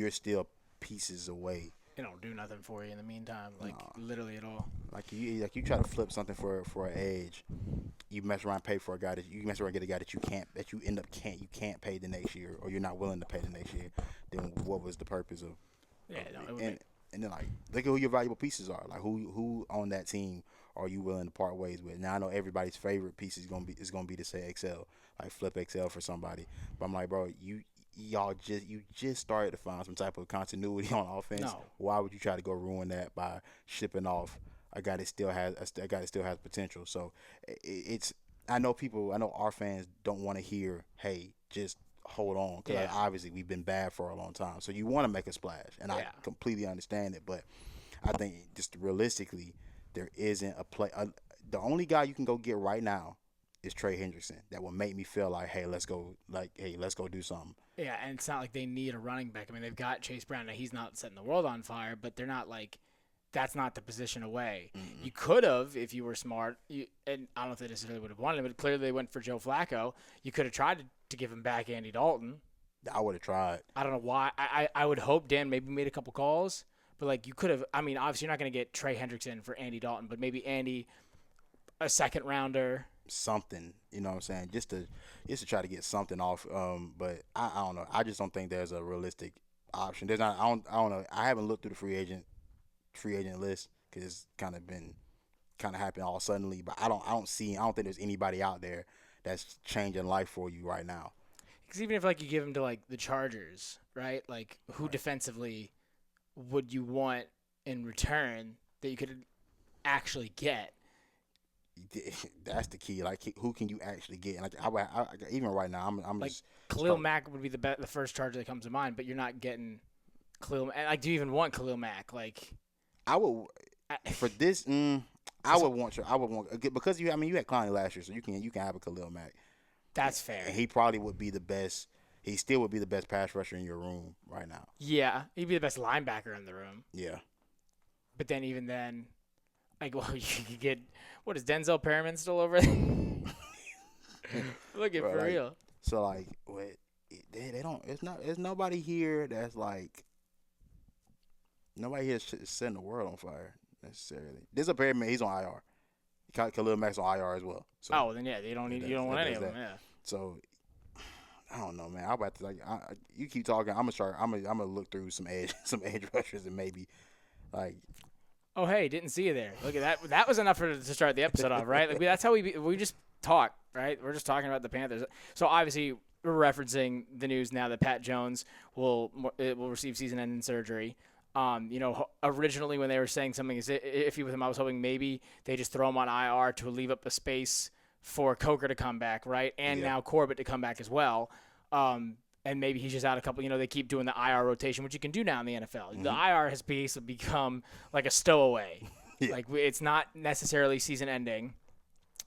you're still pieces away. It don't do nothing for you in the meantime, like No. literally at all. Like you try to flip something for an edge, you mess around and pay for a guy that you mess around and get a guy that you end up can't pay the next year, or you're not willing to pay the next year. Then what was the purpose of? Yeah, of no, it? it would And then like look at who your valuable pieces are. Like who on that team are you willing to part ways with? Now I know everybody's favorite piece is gonna be to say XL, like flip XL for somebody. But I'm like, bro, you just started to find some type of continuity on offense. No. Why would you try to go ruin that by shipping off a guy that still has potential? So it's I know our fans don't want to hear, hey, just hold on, because obviously we've been bad for a long time. So you want to make a splash, and I completely understand it. But I think just realistically, there isn't a play. The only guy you can go get right now is Trey Hendrickson. That will make me feel like, hey, let's go do something. Yeah, and it's not like they need a running back. I mean, they've got Chase Brown. Now, he's not setting the world on fire, but they're not like that's not the position away. Mm-hmm. You could have, if you were smart, and I don't know if they necessarily would have wanted him, but clearly they went for Joe Flacco. You could have tried to give him back Andy Dalton. I would have tried. I don't know why. I would hope Dan maybe made a couple calls, but like you could have. I mean, obviously you're not going to get Trey Hendrickson for Andy Dalton, but maybe Andy, a second rounder. Something, you know what I'm saying, just to try to get something off. But I don't know. I just don't think there's a realistic option. There's not. I don't know. I haven't looked through the free agent list because it's kind of happened all suddenly. But I don't think there's anybody out there that's changing life for you right now. Because even if like you give him to like the Chargers, right? Like who defensively would you want in return that you could actually get? That's the key. Like, who can you actually get? And like, even right now, I'm like just Khalil Mack would be the first Charger that comes to mind, but you're not getting Khalil. And like, do you even want Khalil Mack? Like, I would for this. I would want because you had Clowney last year, so you can have a Khalil Mack. That's fair. And he probably would be the best. He still would be the best pass rusher in your room right now. Yeah, he'd be the best linebacker in the room. Yeah. But then even then, like, well, you could get what is Denzel Perriman still over there? Look at for real. So like, they don't. It's nobody here that's like. Nobody here is setting the world on fire necessarily. There's a Perriman. He's on IR. Khalil Mack's on IR as well. So then you don't want any of them. Yeah. So I don't know, man. I'm about to you keep talking. I'm gonna look through some edge rushers and maybe like. Oh hey, didn't see you there. Look at that. That was enough to start the episode off, right? Like that's how we just talk, right? We're just talking about the Panthers. So obviously we're referencing the news now that Pat Jones will receive season-ending surgery. Originally when they were saying something is iffy with him, I was hoping maybe they just throw him on IR to leave up a space for Coker to come back, right? And now Corbett to come back as well. And maybe he's just out a couple. They keep doing the IR rotation, which you can do now in the NFL. Mm-hmm. The IR has basically become like a stowaway. Yeah. Like it's not necessarily season-ending.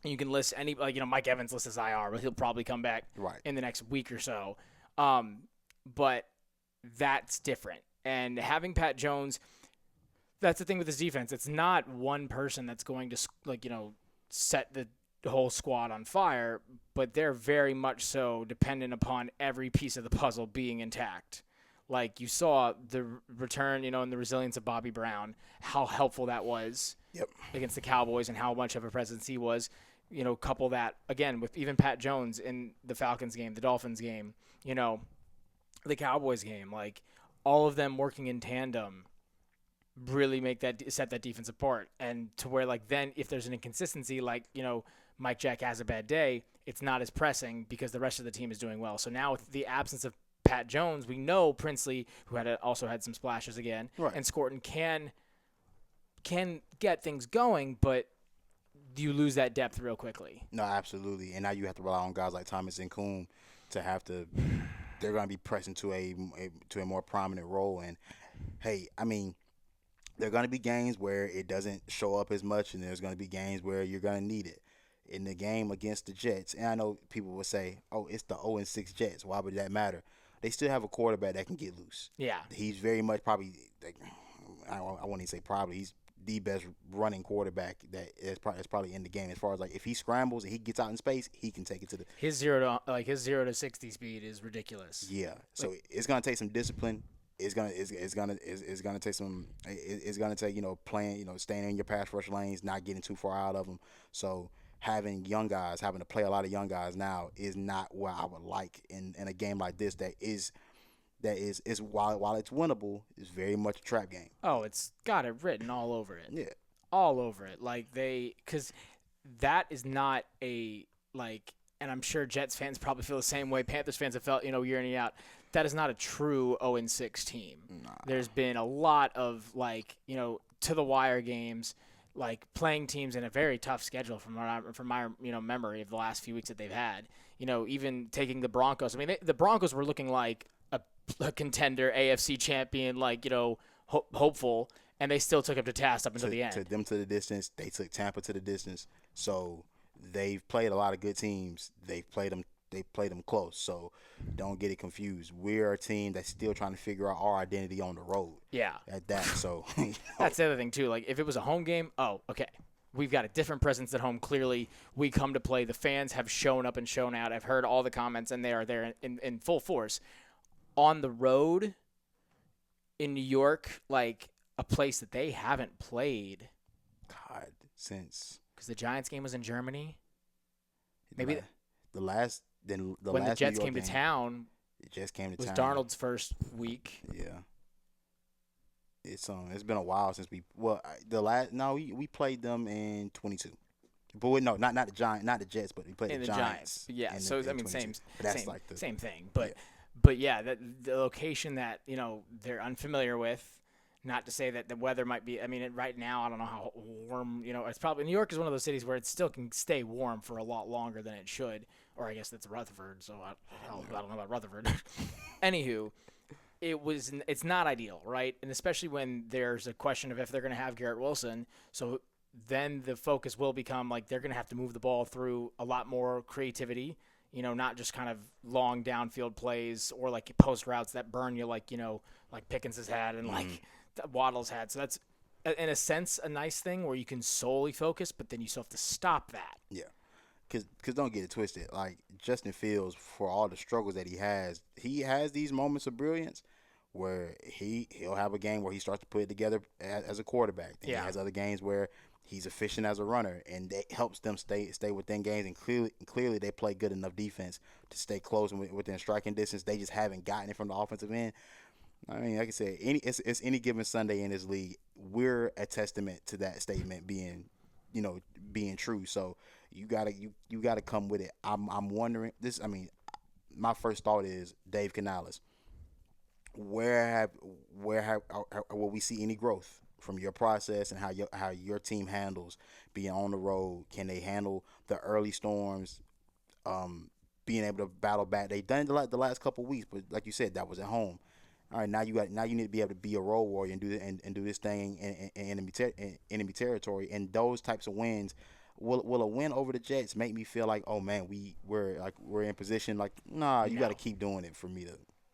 You can list any, Mike Evans lists as IR, but he'll probably come back in the next week or so. But that's different. And having Pat Jones, that's the thing with this defense. It's not one person that's going to, set the whole squad on fire, but they're very much so dependent upon every piece of the puzzle being intact. Like you saw the return, and the resilience of Bobby Brown, how helpful that was against the Cowboys and how much of a presence he was. Couple that, again, with even Pat Jones in the Falcons game, the Dolphins game, the Cowboys game, like all of them working in tandem really set that defense apart. And to where, like, then if there's an inconsistency, like, Mike Jack has a bad day, it's not as pressing because the rest of the team is doing well. So now with the absence of Pat Jones, we know Princely, who also had some splashes again, and Scorton can get things going, but you lose that depth real quickly. No, absolutely. And now you have to rely on guys like Thomas and Kuhn they're going to be pressing to a more prominent role. And, hey, I mean, there are going to be games where it doesn't show up as much, and there's going to be games where you're going to need it. In the game against the Jets, and I know people will say, oh, it's the 0-6 Jets. Why would that matter? They still have a quarterback that can get loose. Yeah. He's very much probably, I won't even say probably, he's the best running quarterback that is probably in the game. As far as like if he scrambles and he gets out in space, he can take it to the his 0 to 60 speed is ridiculous. Yeah, so it's gonna take some discipline. it's gonna take it's gonna take playing staying in your pass rush lanes, not getting too far out of them. So having to play a lot of young guys now is not what I would like in a game like this. Is while it's winnable, it's very much a trap game. Oh, it's got it written all over it. Yeah, all over it. Because that is not and I'm sure Jets fans probably feel the same way. Panthers fans have felt, year in and out. That is not a true 0-6 team. nah. There's been a lot of to the wire games, playing teams in a very tough schedule from my memory of the last few weeks that they've had. Even taking the Broncos. I mean, the Broncos were looking like a contender, AFC champion, hopeful, and they still took him to task up until the end. Took them to the distance. They took Tampa to the distance. So they've played a lot of good teams. They've played them close. So don't get it confused. We're a team that's still trying to figure out our identity on the road. Yeah. At that. So that's the other thing too. If it was a home game, okay. We've got a different presence at home. Clearly, we come to play. The fans have shown up and shown out. I've heard all the comments, and they are there in full force. On the road in New York, a place that they haven't played. God, since because the Giants game was in Germany. Maybe when the Jets came to town. The Jets came to was town. Darnold's first week. Yeah. It's been a while since we played them in 22. But not the Giants, not the Jets, but we played in the Giants. Yeah, so I mean, same thing. But yeah, the location that they're unfamiliar with. Not to say that the weather might be. I mean, right now I don't know how warm. It's probably New York is one of those cities where it still can stay warm for a lot longer than it should. Or I guess that's Rutherford. So I don't know about Rutherford. Anywho, it's not ideal, right? And especially when there's a question of if they're going to have Garrett Wilson. So then the focus will become they're going to have to move the ball through a lot more creativity. Not just kind of long downfield plays or post routes that burn you like Pickens has had and Waddle's had. So that's, in a sense, a nice thing where you can solely focus, but then you still have to stop that. Yeah. Because don't get it twisted. Justin Fields, for all the struggles that he has these moments of brilliance where he'll have a game where he starts to put it together as a quarterback. Then he has other games where he's efficient as a runner, and that helps them stay within games. And clearly they play good enough defense to stay close and within striking distance. They just haven't gotten it from the offensive end. I mean, like I said, it's any given Sunday in this league. We're a testament to that statement being true. So you gotta come with it. I'm wondering this. I mean, my first thought is Dave Canales. Where will we see any growth from your process and how your team handles being on the road? Can they handle the early storms? Being able to battle back. They've done it the last couple of weeks, but like you said, that was at home. All right, now you need to be able to be a road warrior and do this thing in enemy territory. And those types of wins, will a win over the Jets make me feel like, oh man, we're in position? Nah, you got to keep doing it for me to,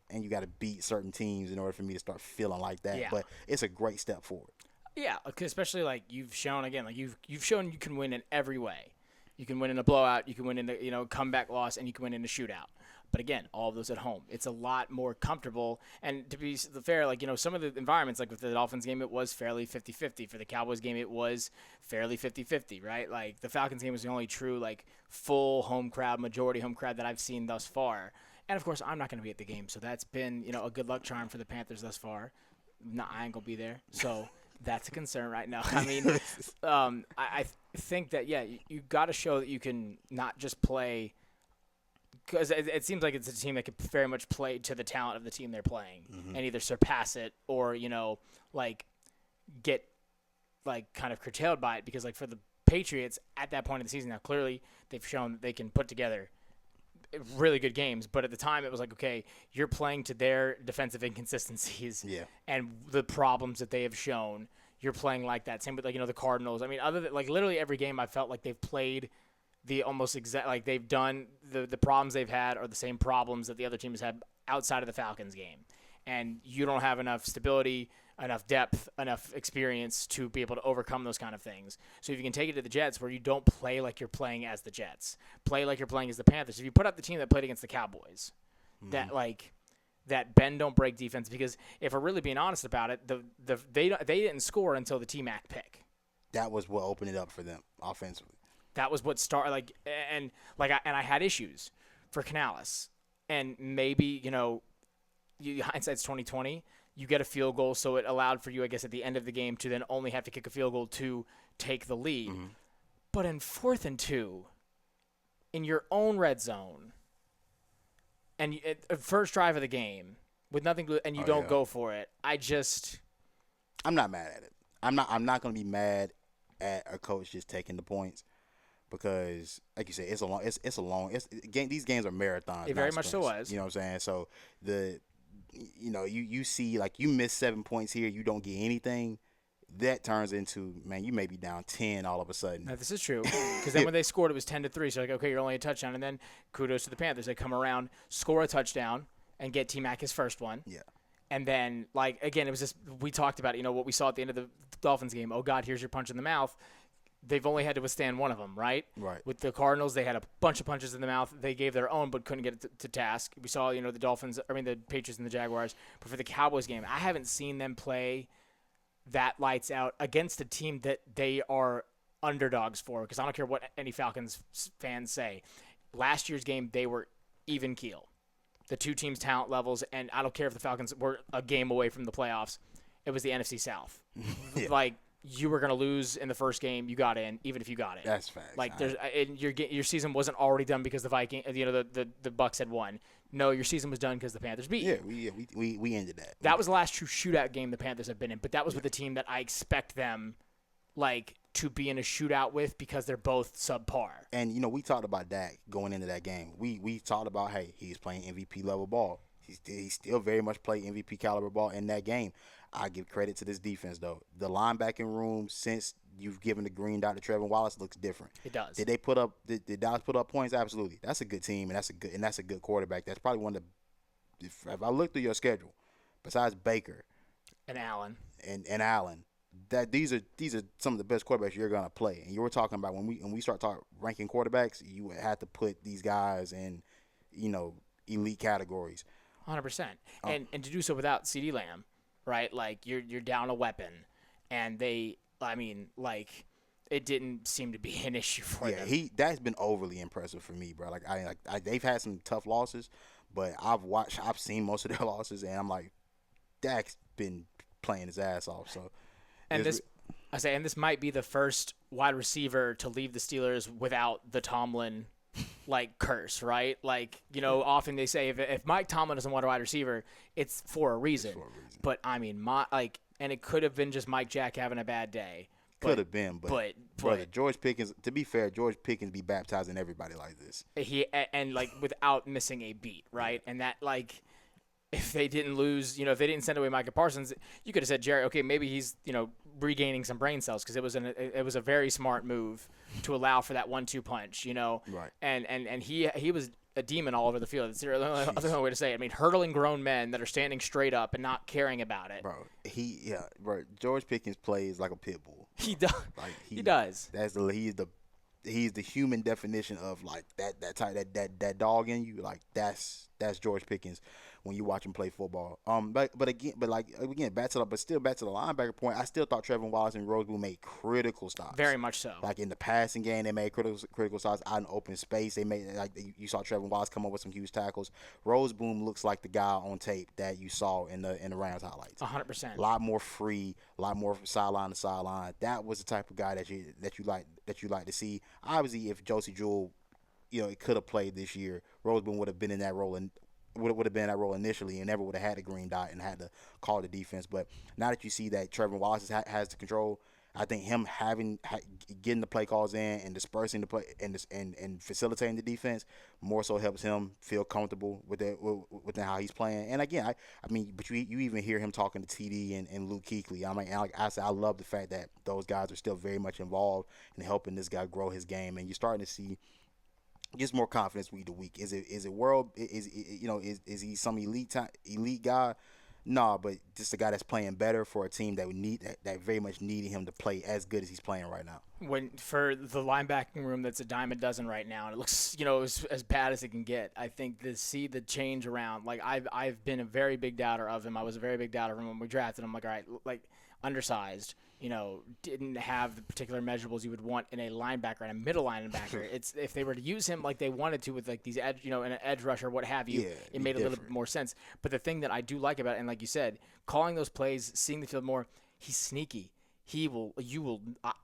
and you got to beat certain teams in order for me to start feeling like that. Yeah. But it's a great step forward. Yeah, especially you've shown again, you've shown you can win in every way. You can win in a blowout, you can win in a comeback loss, and you can win in a shootout. But again, all of those at home. It's a lot more comfortable. And to be fair, some of the environments, with the Dolphins game, it was fairly 50-50. For the Cowboys game, it was fairly 50-50, right? The Falcons game was the only true, full home crowd, majority home crowd that I've seen thus far. And, of course, I'm not going to be at the game. So that's been, a good luck charm for the Panthers thus far. No, I ain't going to be there. So that's a concern right now. I mean, I think that, you got to show that you can not just play – because it seems like it's a team that could very much play to the talent of the team they're playing and either surpass it or, get, kind of curtailed by it. Because, for the Patriots at that point in the season, now clearly they've shown that they can put together really good games. But at the time it was okay, you're playing to their defensive inconsistencies and the problems that they have shown. You're playing like that. Same with, the Cardinals. I mean, other than, literally every game I felt like they've played – the almost exact they've done the problems they've had are the same problems that the other teams had outside of the Falcons game, and you don't have enough stability, enough depth, enough experience to be able to overcome those kind of things. So if you can take it to the Jets where you don't play like you're playing as the Jets, play like you're playing as the Panthers. If you put up the team that played against the Cowboys, that that bend don't break defense, because if we're really being honest about it, they didn't score until the T-Mac pick. That was what opened it up for them offensively. That was what started, I had issues for Canales, and maybe hindsight's 2020. You get a field goal, so it allowed for you, I guess, at the end of the game to then only have to kick a field goal to take the lead. Mm-hmm. But in 4th and 2, in your own red zone, and first drive of the game with nothing to, and you don't go for it, I'm not mad at it. I'm not going to be mad at a coach just taking the points, because, like you said, these games are marathons. It very much so was. You know what I'm saying? So you see, like, you miss 7 points here, you don't get anything. That turns into, man, you may be down 10 all of a sudden. Now, this is true, because then when they scored, it was 10-3. So, like, okay, you're only a touchdown. And then kudos to the Panthers. They come around, score a touchdown, and get T-Mac his first one. Yeah. And then, like, again, it was just, we talked about, what we saw at the end of the Dolphins game. Oh, God, here's your punch in the mouth. They've only had to withstand one of them, right? Right. With the Cardinals, they had a bunch of punches in the mouth. They gave their own, but couldn't get it to task. We saw, the Patriots and the Jaguars. But for the Cowboys game, I haven't seen them play that lights out against a team that they are underdogs for, because I don't care what any Falcons fans say. Last year's game, they were even keel. The two teams' talent levels, and I don't care if the Falcons were a game away from the playoffs. It was the NFC South. Yeah. Like, you were going to lose in the first game, you got in, even if you got it. That's facts. Like, your season wasn't already done because the the Bucs had won. No, your season was done because the Panthers beat you. Yeah, we ended that. That was the last true shootout game the Panthers have been in, but that was with a team that I expect them, like, to be in a shootout with, because they're both subpar. And, we talked about Dak going into that game. We talked about, hey, he's playing MVP level ball. He still very much played MVP caliber ball in that game. I give credit to this defense, though. The linebacking room, since you've given the green dot to Trevor Wallace, looks different. It does. Did Dallas put up points? Absolutely. That's a good team, and that's a good quarterback. That's probably one of the, if I look through your schedule, besides Baker and Allen and Allen, that these are some of the best quarterbacks you're gonna play. And you were talking about when we start ranking quarterbacks, you have to put these guys in, elite categories. 100%. And to do so without CeeDee Lamb, right? Like, you're down a weapon, and it didn't seem to be an issue for them. Yeah, that's been overly impressive for me, bro. Like, they've had some tough losses, but I've seen most of their losses, and I'm like, Dak's been playing his ass off. So, and this might be the first wide receiver to leave the Steelers without the Tomlin curse, right? Like, often they say if Mike Tomlin doesn't want a wide receiver, it's for a reason. But I mean, and it could have been just Mike Jack having a bad day. Could have been, but brother, George Pickens. To be fair, George Pickens be baptizing everybody like this. And without missing a beat, right? And that, like, if they didn't lose, if they didn't send away Micah Parsons, you could have said, Jerry, okay, maybe he's regaining some brain cells, because it was a very smart move to allow for that 1-2 punch, Right. And he was a demon all over the field. It's the only way to say it. I mean, hurdling grown men that are standing straight up and not caring about it. Bro, George Pickens plays like a pit bull. He does. Like, he does. He's the human definition of, like, that dog in you. Like, that's George Pickens when you watch him play football. But still back to the linebacker point. I still thought Trevor Wallace and Roseboom made critical stops. Very much so. Like, in the passing game, they made critical stops out in open space. They made, like, you saw Trevor Wallace come up with some huge tackles. Roseboom looks like the guy on tape that you saw in the Rams highlights. 100%. A lot more free, a lot more sideline to sideline. That was the type of guy that you like to see. Obviously, if Josie Jewell, it could have played this year, Roseboom would have been in that role and would have been in that role initially, and never would have had a green dot and had to call the defense. But now that you see that Trevor Wallace has the control, I think him getting the play calls in and dispersing the play and facilitating the defense more so helps him feel comfortable with how he's playing. And again, but you even hear him talking to TD and Luke Kuechly. I mean, like I said, I love the fact that those guys are still very much involved in helping this guy grow his game, and you're starting to see just more confidence week to week. Is he some elite guy? Nah, but just a guy that's playing better for a team that would need that very much needed him to play as good as he's playing right now. When for the linebacking room that's a dime a dozen right now, and it looks as bad as it can get. I think to see the change around, like I've been a very big doubter of him. I was a very big doubter of him when we drafted him. Like, all right, like undersized, didn't have the particular measurables you would want in a linebacker and a middle linebacker. It's if they were to use him like they wanted to with like these edge, an edge rusher, what have you, it made a little bit more sense. But the thing that I do like about it, and like you said, calling those plays, seeing the field more, he's sneaky.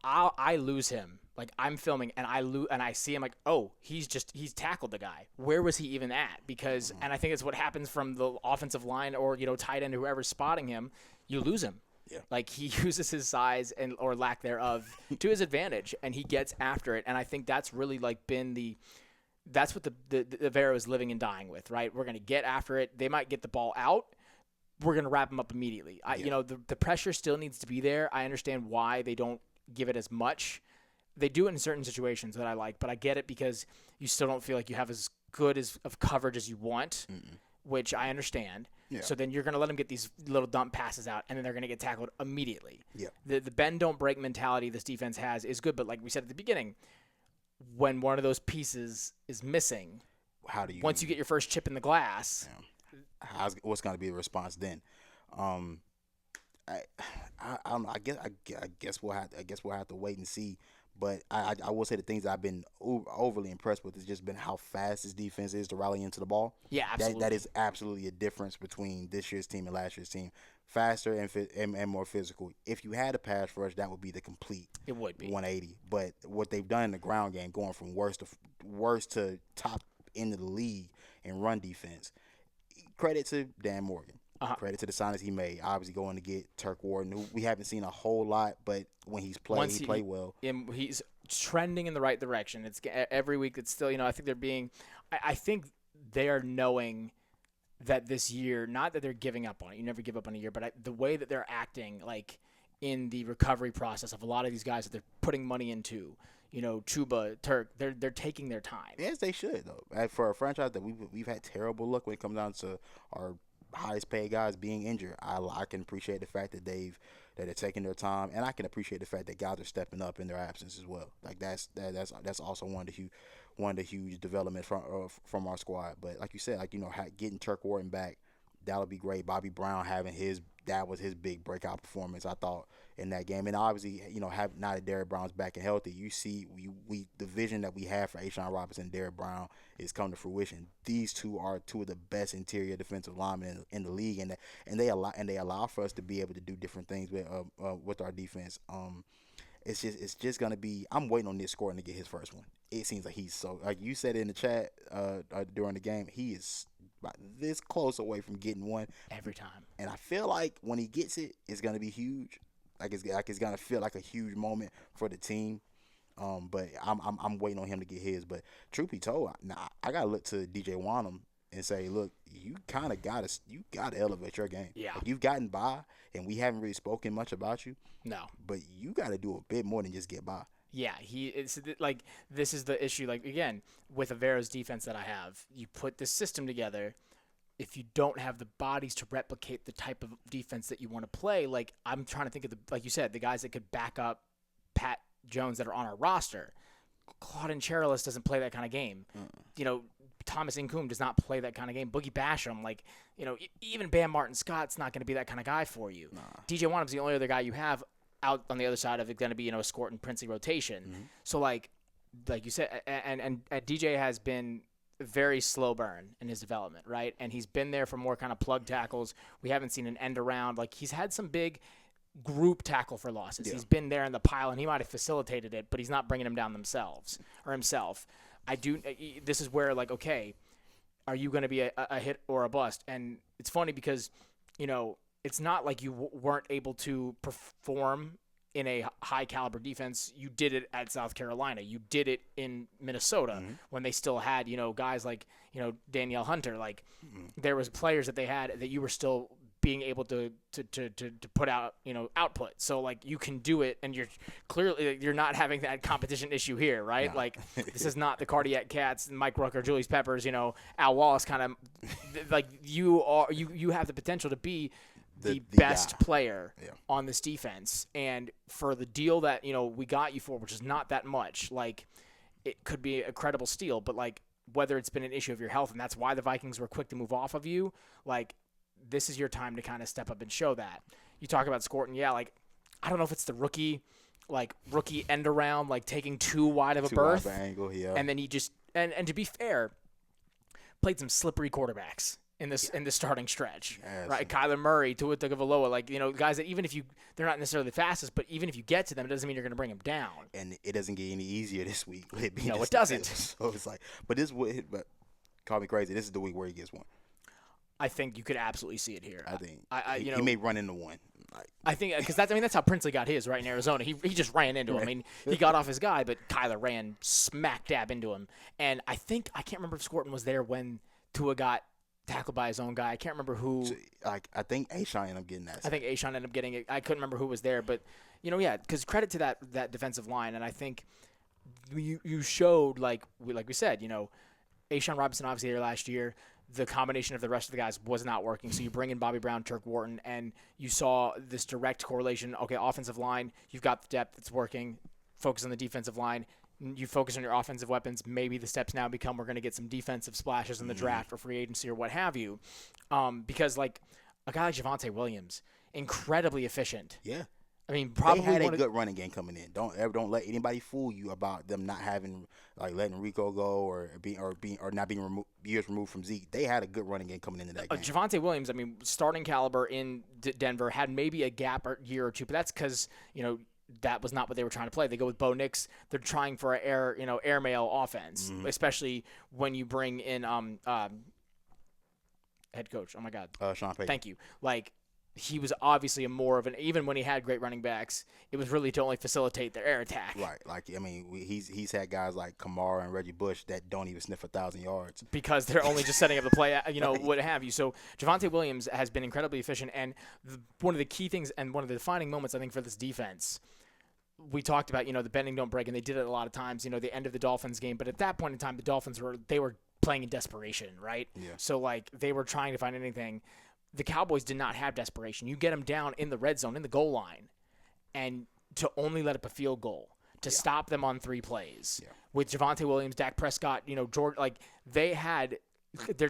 I lose him. Like I'm filming and I see him like, oh, he's tackled the guy. Where was he even at? Because, and I think it's what happens from the offensive line or, tight end, whoever's spotting him, you lose him. Yeah. Like he uses his size or lack thereof to his advantage and he gets after it. And I think that's really like that's what the Vero is living and dying with, right? We're going to get after it. They might get the ball out. We're going to wrap them up immediately. The pressure still needs to be there. I understand why they don't give it as much. They do it in certain situations that I like, but I get it because you still don't feel like you have as good of coverage as you want, which I understand. Yeah. So then you're going to let them get these little dump passes out, and then they're going to get tackled immediately. Yeah. The bend, don't break mentality this defense has is good, but like we said at the beginning, when one of those pieces is missing, once you get your first chip in the glass – what's going to be the response then? I don't know. I guess we'll have to wait and see. But I will say the things that I've been overly impressed with has just been how fast this defense is to rally into the ball. Yeah, absolutely. That is absolutely a difference between this year's team and last year's team. Faster and more physical. If you had a pass rush, that would be the complete. It would be 180. But what they've done in the ground game, going from worst to top end of the league in run defense. Credit to Dan Morgan. Credit to the signings he made. Obviously going to get Turk Warden, who we haven't seen a whole lot, but when he's played, he played well. He's trending in the right direction. It's every week. It's still, I think they're being. I think they are knowing that this year, not that they're giving up on it. You never give up on a year, but the way that they're acting, like in the recovery process of a lot of these guys that they're putting money into. Chuba, Turk, they're taking their time. Yes, they should, though. For a franchise that we've had terrible luck when it comes down to our highest paid guys being injured, I can appreciate the fact that they're taking their time, and I can appreciate the fact that guys are stepping up in their absence as well. Like that's also one of the huge developments from our squad. But like you said, getting Turk Warden back, that'll be great. Bobby Brown that was his big breakout performance, I thought, in that game. And obviously, now that Derrick Brown's back and healthy, you see the vision that we have for A'Shawn Robinson and Derrick Brown is come to fruition. These two are two of the best interior defensive linemen in the league, and they allow for us to be able to do different things with our defense. It's just gonna be. I'm waiting on Nick Scoring to get his first one. It seems like he's so, like you said in the chat during the game, he is this close away from getting one every time. And I feel like when he gets it, it's gonna be huge. It's gonna feel like a huge moment for the team. But I'm waiting on him to get his. But truth be told, I gotta look to DJ Wanham and say, look, you gotta elevate your game. Yeah, you've gotten by, and we haven't really spoken much about you. No, but you gotta do a bit more than just get by. Yeah, it's like this is the issue. Like again, with Avero's defense that I have, you put this system together. If you don't have the bodies to replicate the type of defense that you want to play, like I'm trying to think of like you said, the guys that could back up Pat Jones that are on our roster. Claudin Cherilus doesn't play that kind of game. Thomas Incoom does not play that kind of game. Boogie Basham, even Bam Martin Scott's not going to be that kind of guy for you. Nah. DJ Wanham's the only other guy you have out on the other side of it, going to be a Scort and Princely rotation. Mm-hmm. So like you said, and DJ has been very slow burn in his development, right? And he's been there for more kind of plug tackles. We haven't seen an end around. Like he's had some big group tackle for losses. Yeah. He's been there in the pile, and he might have facilitated it, but he's not bringing them down himself. This is where okay, are you going to be a hit or a bust? And it's funny because, it's not like you weren't able to perform in a high-caliber defense. You did it at South Carolina. You did it in Minnesota when they still had, guys like, Danielle Hunter. Like, there was players that they had that you were still being able to put out, output. So, like, you can do it, and you're clearly you're not having that competition issue here, right? No. Like, this is not the Cardiac Cats, Mike Rucker, Julius Peppers, Al Wallace kind of – like, you have the potential to be – the best guy. player Yeah. on this defense. And for the deal that, we got you for, which is not that much, like, it could be a credible steal. But, like, whether it's been an issue of your health, and that's why the Vikings were quick to move off of you, like, this is your time to kind of step up and show that. You talk about Scorton, yeah, like, I don't know if it's the rookie end around, like taking too wide of a berth. Wide of an angle, yeah. And then he just and to be fair, played some slippery quarterbacks in this starting stretch. Yes. Right? Kyler Murray, Tua Tagovailoa, like, guys that even if they're not necessarily the fastest, but even if you get to them, it doesn't mean you're going to bring them down. And it doesn't get any easier this week. No, it doesn't. So it's like, but call me crazy. This is the week where he gets one. I think you could absolutely see it here. I think he may run into one. I think because that's how Princely got his, right, in Arizona. He just ran into him. I mean, he got off his guy, but Kyler ran smack dab into him. And I can't remember if Scorton was there when Tua got tackled by his own guy. I can't remember who. I think A'Shawn ended up getting that. I think A'Shawn ended up getting it. I couldn't remember who was there, but because credit to that defensive line, and I think you showed like we said, A'Shawn Robinson obviously there last year. The combination of the rest of the guys was not working. So you bring in Bobby Brown, Turk Wharton, and you saw this direct correlation. Okay, offensive line, you've got the depth that's working. Focus on the defensive line. You focus on your offensive weapons. Maybe the steps now become we're going to get some defensive splashes in the draft or free agency or what have you. Because like a guy like Javonte Williams, incredibly efficient. Yeah. I mean, probably they had a good running game coming in. Don't let anybody fool you about them not having letting Rico go or not being years removed from Zeke. They had a good running game coming into that game. Javonte Williams, I mean, starting caliber in Denver, had maybe a gap or year or two, but that's because that was not what they were trying to play. They go with Bo Nix. They're trying for an airmail offense, especially when you bring in head coach. Oh my God, Sean Payton. Thank you. Like. He was obviously even when he had great running backs, it was really to only facilitate their air attack. Right. Like, I mean, he's had guys like Kamara and Reggie Bush that don't even sniff 1,000 yards. Because they're only just setting up the play, what have you. So Javonte Williams has been incredibly efficient. And one of the key things and one of the defining moments, I think, for this defense, we talked about, the bending don't break, and they did it a lot of times, the end of the Dolphins game. But at that point in time, the Dolphins were playing in desperation, right? Yeah. So, like, they were trying to find anything. The Cowboys did not have desperation. You get them down in the red zone, in the goal line, and to only let up a field goal to stop them on 3 plays. Yeah. With Javonte Williams, Dak Prescott, George, like they had they're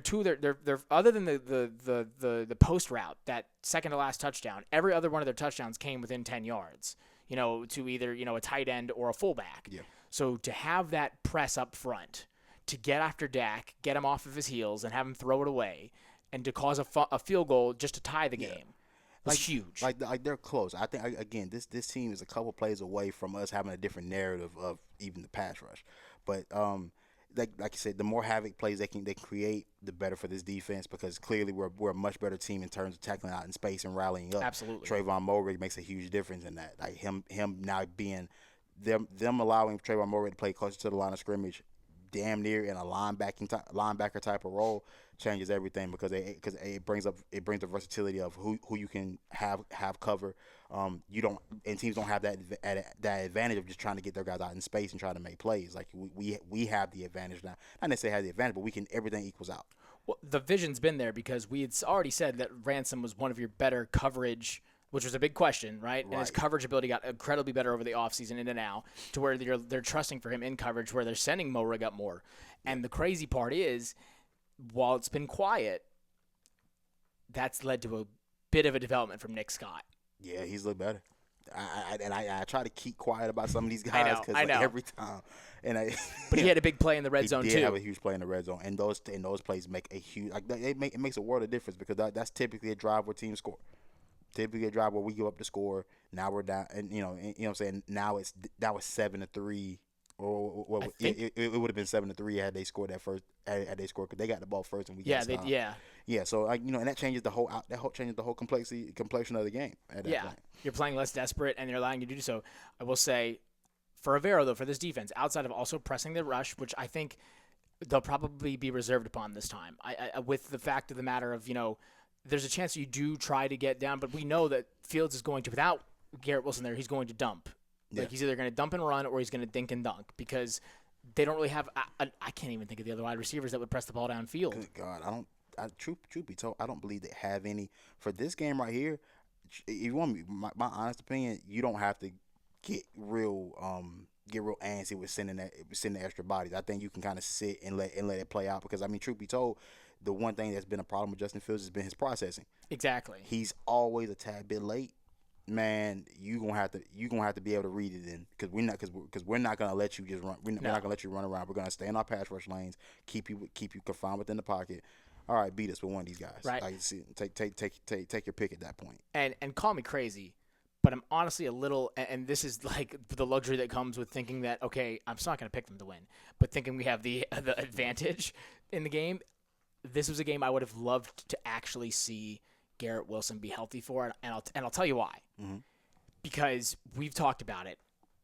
other than the post route, that second to last touchdown, every other one of their touchdowns came within 10 yards, to either, a tight end or a fullback. Yeah. So to have that press up front, to get after Dak, get him off of his heels and have him throw it away, and to cause a field goal just to tie the game. Like huge. Like they're close. I think, again, this team is a couple plays away from us having a different narrative of even the pass rush. But like you said, the more havoc plays they can create, the better for this defense, because clearly we're a much better team in terms of tackling out in space and rallying up. Absolutely. Trayvon Mulray makes a huge difference in that. Like him now being them allowing Trayvon Mulray to play closer to the line of scrimmage, damn near in a linebacker type of role, changes everything, because it brings the versatility of who you can have cover. Teams don't have that advantage of just trying to get their guys out in space and trying to make plays. Like we have the advantage now. Not necessarily have the advantage, but everything equals out. Well, the vision's been there because we had already said that Ransom was one of your better coverage, which was a big question, right? And his coverage ability got incredibly better over the offseason into now, to where they're trusting for him in coverage, where they're sending Mo Rig up more. And the crazy part is, while it's been quiet, that's led to a bit of a development from Nick Scott. Yeah, he's looked better. I try to keep quiet about some of these guys because every time. But he had a big play in the red zone too. He did have a huge play in the red zone, and those plays make a huge it makes a world of difference, because that's typically a drive where teams score. Typically a drive where we go up to score. Now we're down, and you know what I'm saying. Now it's 7-3, or it would have been 7-3 had they scored that first. Had they scored, because they got the ball first and we got stopped. Yeah. So and that changes the whole complexion of the game. At that point. You're playing less desperate, and they're allowing you to do so. I will say, for Rivera though, for this defense, outside of also pressing the rush, which I think they'll probably be reserved upon this time. I with the fact of the matter of there's a chance you do try to get down, but we know that Fields is going to, without Garrett Wilson there, he's going to dump. Like he's either going to dump and run, or he's going to dink and dunk, because they don't really have. I can't even think of the other wide receivers that would press the ball downfield. Good God, truth be told, I don't believe they have any for this game right here. If you want me, my honest opinion, you don't have to get real antsy with sending extra bodies. I think you can kind of sit and let it play out because I mean, truth be told, the one thing that's been a problem with Justin Fields has been his processing. Exactly. He's always a tad bit late. Man, you gonna have to be able to read it in because we're not gonna let you just run. We're not gonna let you run around. We're gonna stay in our pass rush lanes, keep you confined within the pocket. All right, beat us with one of these guys. Right. Like, take your pick at that point. And call me crazy, but I'm honestly a little, and this is like the luxury that comes with thinking that, okay, I'm still not going to pick them to win, but thinking we have the advantage in the game. This was a game I would have loved to actually see Garrett Wilson be healthy for, and I'll tell you why. Mm-hmm. Because we've talked about it.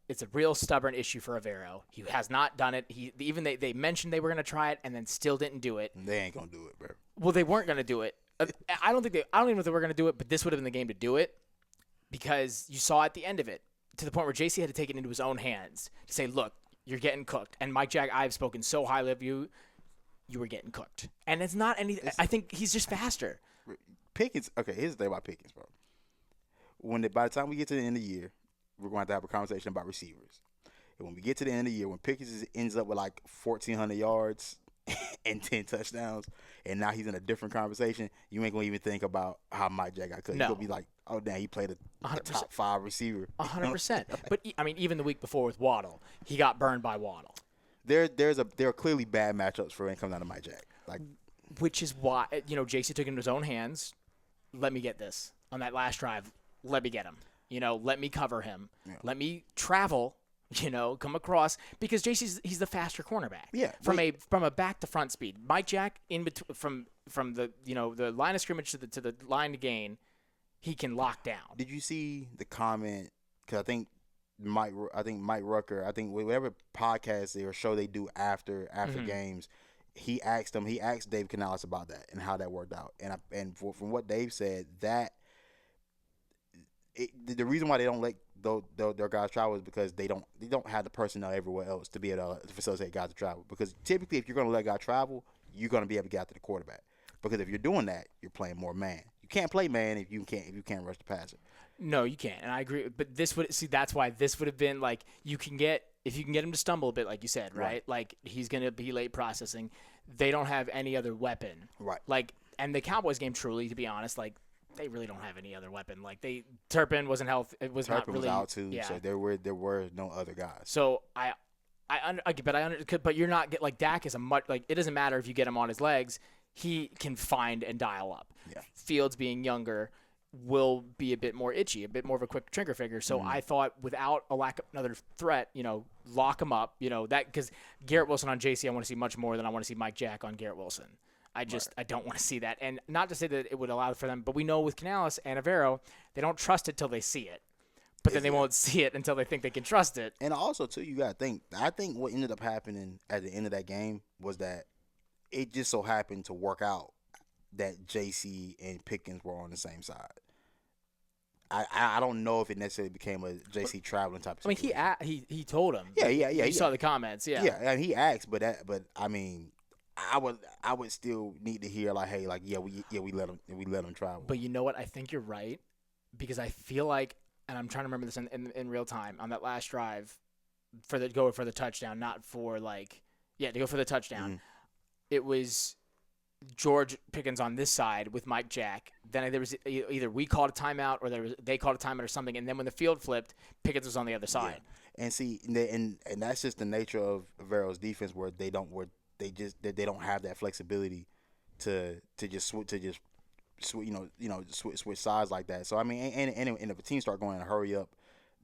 It's a real stubborn issue for Avero. He has not done it. They mentioned they were going to try it and then still didn't do it. They ain't gonna do it, bro. Well, they weren't going to do it. I don't even know if they were going to do it, but this would have been the game to do it because you saw at the end of it to the point where JC had to take it into his own hands to say, look, you're getting cooked. And Mike Jack, I've spoken so highly of you. You were getting cooked. And it's not anything. I think he's just faster. Pickens. Okay, here's the thing about Pickens, bro. By the time we get to the end of the year, we're going to have a conversation about receivers. And when we get to the end of the year, when Pickens ends up with like 1,400 yards and 10 touchdowns, and now he's in a different conversation, you ain't going to even think about how Mike Jack got cooked. No. You're going to be like, oh, damn, he played a top 5 receiver. 100%. But, I mean, even the week before with Waddle, he got burned by Waddle. There are clearly bad matchups for when it comes down to Mike Jack. Like, which is why, JC took it into his own hands. Let me get this. On that last drive, let me get him. Let me cover him. Yeah. Let me travel, come across. Because he's the faster cornerback. Yeah. From a back to front speed. Mike Jack, in between, from the the line of scrimmage to the line to gain, he can lock down. Did you see the comment? Because I think Mike Rucker, whatever podcast or show they do after mm-hmm. games, he asked Dave Canales about that and how that worked out. And from what Dave said, that the reason why they don't let their guys travel is because they don't have the personnel everywhere else to be able to facilitate guys to travel. Because typically, if you're going to let guys travel, you're going to be able to get after the quarterback. Because if you're doing that, you're playing more man. You can't play man if you can't rush the passer. No, you can't, and I agree. But that's why this would have been like if you can get him to stumble a bit, like you said, right? Like he's gonna be late processing. They don't have any other weapon, right? Like, and the Cowboys game, truly, to be honest, like they really don't have any other weapon. Like Turpin wasn't healthy. It was Turpin not really was out too, yeah. So there were no other guys. So but you're not like Dak is it doesn't matter if you get him on his legs, he can find and dial up. Yeah. Fields being younger will be a bit more itchy, a bit more of a quick trigger figure. So I thought without a lack of another threat, lock him up, that because Garrett Wilson on JC, I want to see much more than I want to see Mike Jack on Garrett Wilson. I don't want to see that. And not to say that it would allow for them, but we know with Canales and Avero, they don't trust it till they see it. But then they won't see it until they think they can trust it. And also, too, you got to think, I think what ended up happening at the end of that game was that it just so happened to work out that JC and Pickens were on the same side. I don't know if it necessarily became a JC traveling type of situation. I mean, he told him. Yeah. You saw the comments, yeah. Yeah, and he asked, but I mean, I would still need to hear we let him travel. But you know what? I think you're right because I feel like, and I'm trying to remember this in real time on that last drive to go for the touchdown, not for to go for the touchdown. Mm-hmm. It was George Pickens on this side with Mike Jack. Then there was either we called a timeout or they called a timeout or something. And then when the field flipped, Pickens was on the other side. Yeah. And see, and that's just the nature of Avero's defense, where they don't have that flexibility to switch sides like that. So I mean, and if a team start going to hurry up,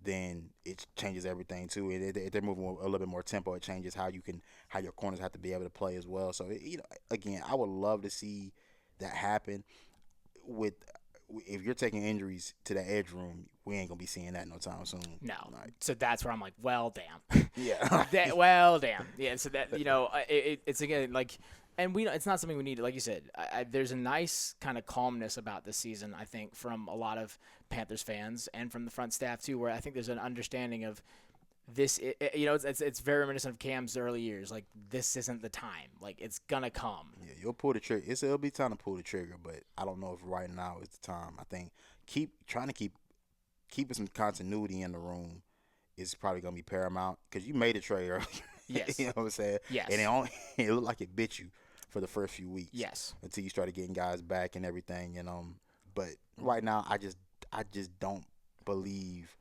then it changes everything too. If they're moving a little bit more tempo, it changes how your corners have to be able to play as well. So again, I would love to see that happen. If you're taking injuries to the edge room, we ain't gonna be seeing that no time soon. No. So that's where I'm like, well, damn. Yeah. Well, damn. Yeah. So that it's again like. And it's not something we need. Like you said, there's a nice kind of calmness about this season, I think, from a lot of Panthers fans and from the front staff, too, where I think there's an understanding of it's very reminiscent of Cam's early years. Like, this isn't the time. Like, it's gonna come. Yeah, you'll pull the trigger. It'll be time to pull the trigger, but I don't know if right now is the time. I think keeping some continuity in the room is probably gonna be paramount because you made a trade earlier. Yes. You know what I'm saying? Yes. And it looked like it bit you for the first few weeks. Yes. Until you started getting guys back and everything, but right now I just don't believe.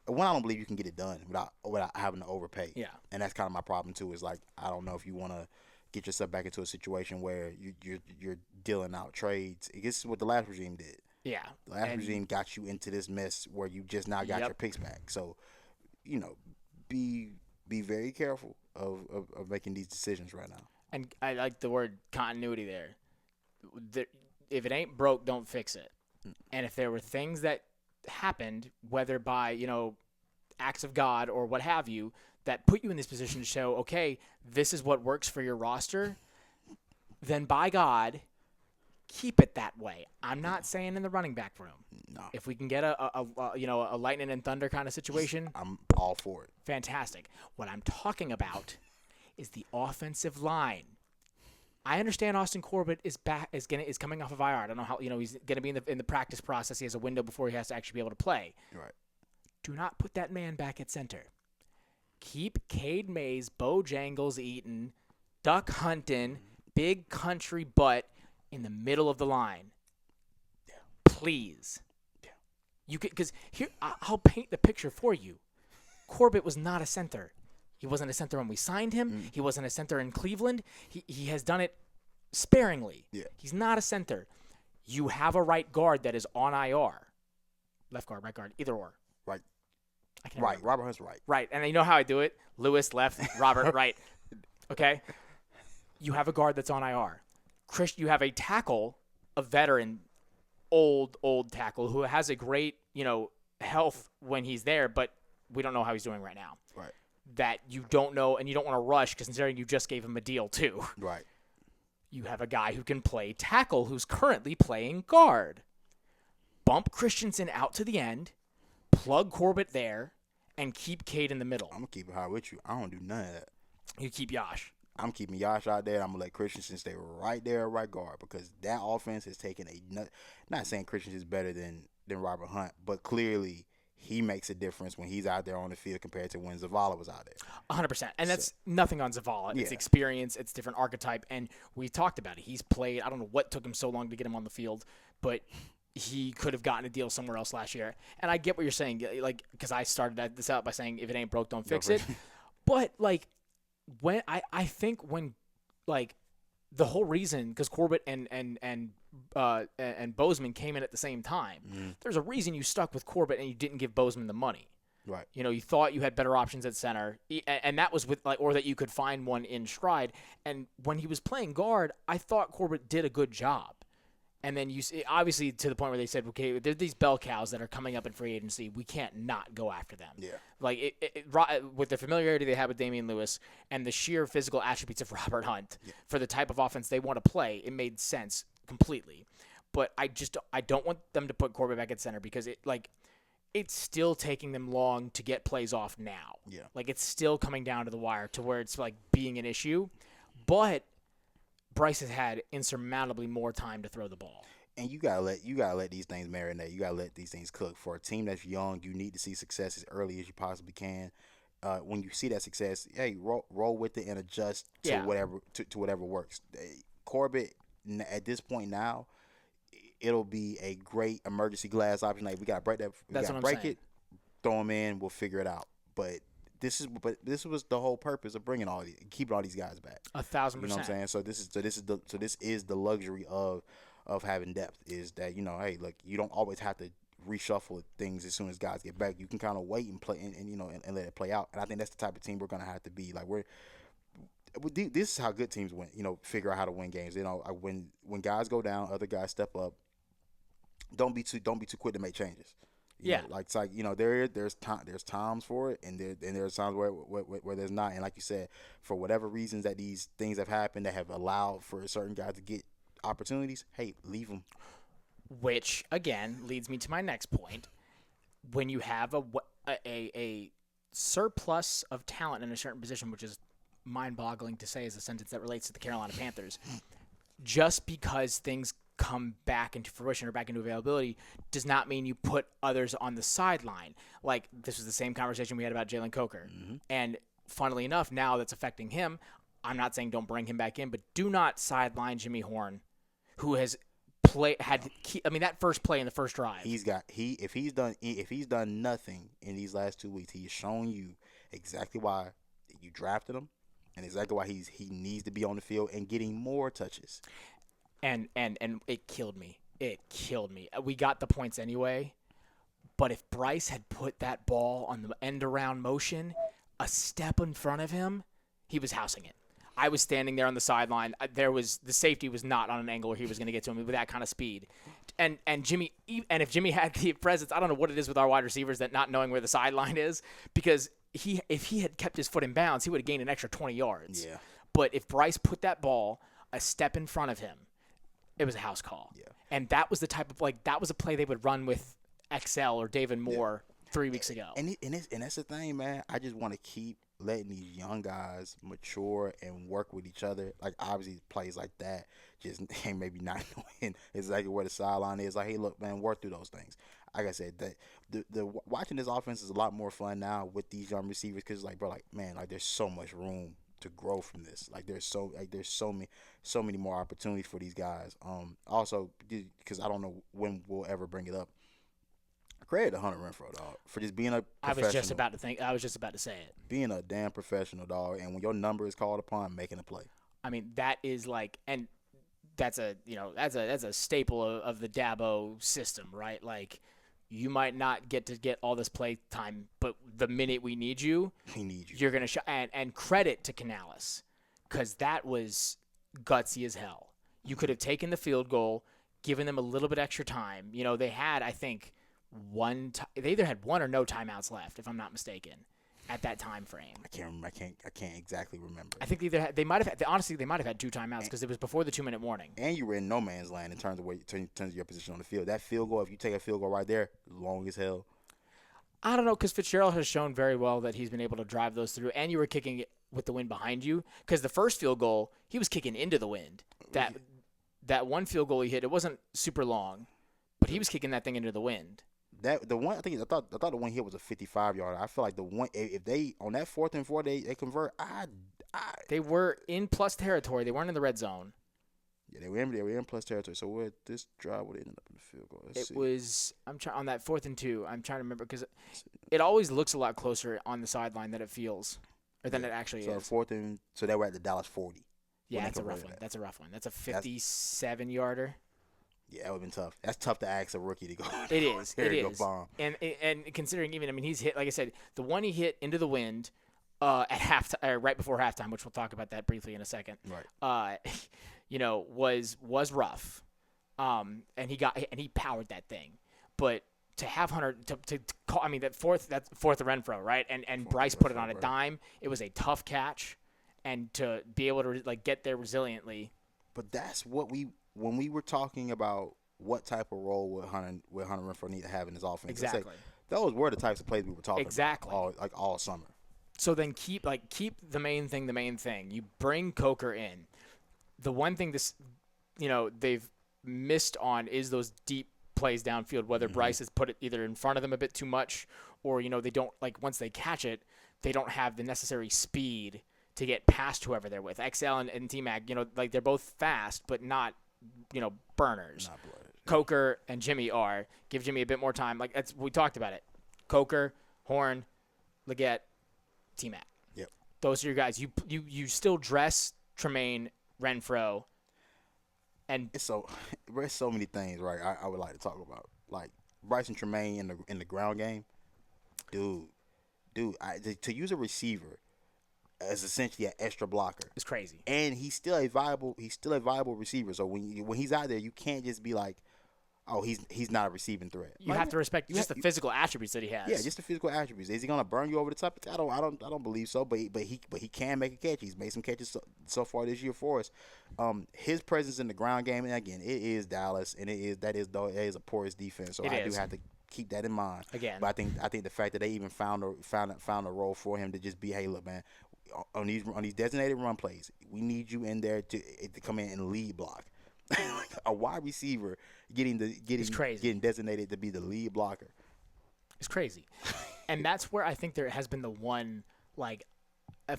One, I don't believe you can get it done without having to overpay. Yeah. And that's kind of my problem too. Is like I don't know if you want to get yourself back into a situation where you're dealing out trades. This is what the last regime did. Yeah. The last regime got you into this mess where you just now got your picks back. So, be very careful of making these decisions right now. And I like the word continuity there. If it ain't broke, don't fix it. And if there were things that happened, whether by, acts of God or what have you, that put you in this position to show, okay, this is what works for your roster, then by God, keep it that way. I'm not saying in the running back room. No. If we can get a lightning and thunder kind of situation, I'm all for it. Fantastic. What I'm talking about is the offensive line. I understand Austin Corbett is coming off of IR. I don't know how he's going to be in the practice process. He has a window before he has to actually be able to play. Right. Do not put that man back at center. Keep Cade Mays, Bojangles Eaton, Duck Hunting, big country butt in the middle of the line. Yeah. Please. Yeah. You could, because here I'll paint the picture for you. Corbett was not a center. He wasn't a center when we signed him. He wasn't a center in Cleveland. He has done it sparingly. Yeah. He's not a center. You have a right guard that is on IR. Left guard, right guard, either or. Right. I can't Right. remember. Robert Hunt's right. Right. And you know how I do it? Lewis, left, Robert, right. Okay? You have a guard that's on IR. You have a tackle, a veteran, old tackle who has a great, health when he's there, but we don't know how he's doing right now. Right. That you don't know, and you don't want to rush considering you just gave him a deal too. Right. You have a guy who can play tackle who's currently playing guard. Bump Christensen out to the end, plug Corbett there, and keep Cade in the middle. I'm going to keep it high with you. I don't do none of that. You keep Yash. I'm keeping Yash out there. I'm going to let Christensen stay right there at right guard because that offense has taken not saying Christensen is better than Robert Hunt, but clearly he makes a difference when he's out there on the field compared to when Zavala was out there. 100%. And that's nothing on Zavala. It's Yeah. experience. It's different archetype. And we talked about it. He's played, I don't know what took him so long to get him on the field, but he could have gotten a deal somewhere else last year. And I get what you're saying, like, because I started this out by saying if it ain't broke, don't fix it. But, like, when I think when, like, the whole reason, because Corbett and Bozeman came in at the same time, there's a reason you stuck with Corbett and you didn't give Bozeman the money. Right. You thought you had better options at center, and that was with or that you could find one in stride. And when he was playing guard, I thought Corbett did a good job. And then you see, obviously, to the point where they said, okay, there's these bell cows that are coming up in free agency. We can't not go after them. Yeah. Like, with the familiarity they have with Damian Lewis and the sheer physical attributes of Robert Hunt for the type of offense they want to play, it made sense completely. But I don't want them to put Corbett back at center because it's still taking them long to get plays off now. Yeah. Like, it's still coming down to the wire to where it's, like, being an issue. But Bryce has had insurmountably more time to throw the ball. And you gotta let these things marinate. You gotta let these things cook. For a team that's young, you need to see success as early as you possibly can. When you see that success, hey, roll with it and adjust to whatever works. Corbett, at this point now, it'll be a great emergency glass option. Like, we gotta break that. It, throw him in. We'll figure it out. But this was the whole purpose of bringing keeping all these guys back. 1,000%. You know what I'm saying? So this is the luxury of having depth. Is that hey, look, you don't always have to reshuffle things as soon as guys get back. You can kind of wait and play and let it play out. And I think that's the type of team we're gonna have to be. Like this is how good teams win. Figure out how to win games. When guys go down, other guys step up. Don't be too quick to make changes. It's like there's times for it, and there's times where there's not. And like you said, for whatever reasons that these things have happened that have allowed for certain guys to get opportunities, hey, leave them. Which again leads me to my next point. When you have a surplus of talent in a certain position, which is mind-boggling to say as a sentence that relates to the Carolina Panthers. Just because things come back into fruition or back into availability does not mean you put others on the sideline. Like, this was the same conversation we had about Jalen Coker. And funnily enough, now that's affecting him. I'm not saying don't bring him back in, but do not sideline Jimmy Horn, who has that first play in the first drive. If he's done nothing in these last 2 weeks, he's shown you exactly why you drafted him and exactly why he needs to be on the field and getting more touches. And it killed me. It killed me. We got the points anyway, but if Bryce had put that ball on the end around motion a step in front of him, he was housing it. I was standing there on the sideline. The safety was not on an angle where he was going to get to him with that kind of speed. And Jimmy, and if Jimmy had the presence, I don't know what it is with our wide receivers that not knowing where the sideline is, because if he had kept his foot in bounds, he would have gained an extra 20 yards. Yeah. But if Bryce put that ball a step in front of him, it was a house call. Yeah. And that was the type of that was a play they would run with XL or David Moore 3 weeks ago. And that's the thing, man. I just want to keep letting these young guys mature and work with each other. Like, obviously, plays like that just maybe not knowing exactly where the sideline is. Like, hey, look, man, work through those things. Like I said, that the watching this offense is a lot more fun now with these young receivers because, like, bro, like, man, like, there's so much room to grow from this. Like, there's so many more opportunities for these guys. Also, because I don't know when we'll ever bring it up. Credit to Hunter Renfrow, dog, for just being a professional. I was just about to say it. Being a damn professional, dog, and when your number is called upon, making a play. I mean, that is like, and that's a staple of the Dabo system, right? Like, you might not get all this play time, but the minute we need you, you're gonna and credit to Canales, because that was gutsy as hell. You could have taken the field goal, given them a little bit extra time. You know, they had, I think, they either had one or no timeouts left, if I'm not mistaken, at that time frame. I can't remember. I can't exactly remember. I think they might have had 2 timeouts because it was before the 2-minute warning. And you were in no man's land in terms of your position on the field. That field goal, if you take a field goal right there, long as hell. I don't know, because Fitzgerald has shown very well that he's been able to drive those through, and you were kicking it with the wind behind you. Because the first field goal, he was kicking into the wind. That one field goal he hit, it wasn't super long, but he was kicking that thing into the wind. I thought the one hit was a 55-yarder. I feel like the one, if they on that 4th and 4 they convert, they were in plus territory. They weren't in the red zone. Yeah, they were in plus territory. So where this drive would end up in the field goal? It was on that 4th and 2. I'm trying to remember because it always looks a lot closer on the sideline than it feels, or than it actually is. So they were at the Dallas 40. Yeah, that's a rough one. That's a rough one. That's a 57-yarder. Yeah, that would have been tough. That's tough to ask a rookie to go. It is. It It is. is. And considering he's hit, like I said, the one he hit into the wind at halftime, right before halftime, which we'll talk about that briefly in a second. Right. Was rough. And he powered that thing. But to have Hunter to call, that fourth Renfrow, right? And Bryce put it on a dime. It was a tough catch, and to be able to get there resiliently. But that's what when we were talking about what type of role would Hunter Renfrow need to have in his offense. Exactly. Those were the types of plays we were talking exactly. about all summer. So then keep the main thing. You bring Coker in. The one thing they've missed on is those deep plays downfield, whether Bryce has put it either in front of them a bit too much, or they don't, once they catch it, they don't have the necessary speed to get past whoever they're with. XL and T-Mac, they're both fast, but not burners. Not blood. Coker and Jimmy give Jimmy a bit more time. We talked about it. Coker, Horn, Leggett, T-Mac. Yep. Those are your guys. You still dress Tremaine, Renfrow, and it's so many things, right? I would like to talk about, like Bryce and Tremaine in the ground game, dude. To use a receiver as essentially an extra blocker, it's crazy. And he's still a viable receiver. So when he's out there, you can't just be like, oh, he's not a receiving threat. You have to respect the physical attributes that he has. Yeah, just the physical attributes. Is he gonna burn you over the top? I don't believe so. But he can make a catch. He's made some catches so far this year for us. His presence in the ground game, and again, it is Dallas, and that is a porous defense. So I do have to keep that in mind. Again. But I think the fact that they even found a role for him to just be, hey, look, man, on these designated run plays, we need you in there to come in and lead block. A wide receiver getting designated to be the lead blocker. It's crazy. And that's where I think there has been the one, like,